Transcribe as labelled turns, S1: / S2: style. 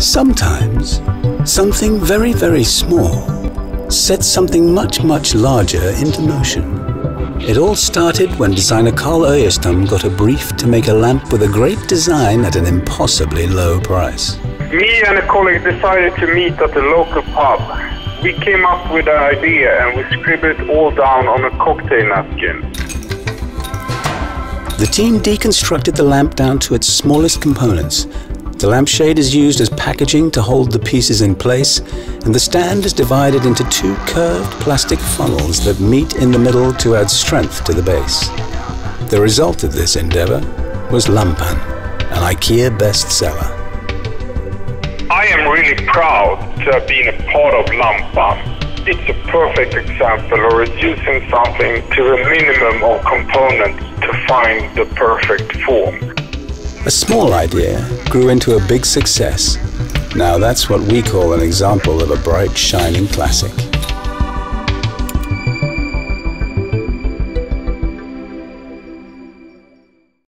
S1: Sometimes, something very, very small sets something much, much larger into motion. It all started when designer Karl got a brief to make a lamp with a great design at an impossibly low price.
S2: Me and a colleague decided to meet at the local pub. We came up with an idea and we scribbled it all down on a cocktail napkin.
S1: The team deconstructed the lamp down to its smallest components. The lampshade is used as packaging to hold the pieces in place, and the stand is divided into two curved plastic funnels that meet in the middle to add strength to the base. The result of this endeavor was Lampan, an Ikea bestseller.
S2: I am really proud to have been a part of Lampan. It's a perfect example of reducing something to a minimum of components to find the perfect form.
S1: A small idea grew into a big success. Now that's what we call an example of a bright, shining classic.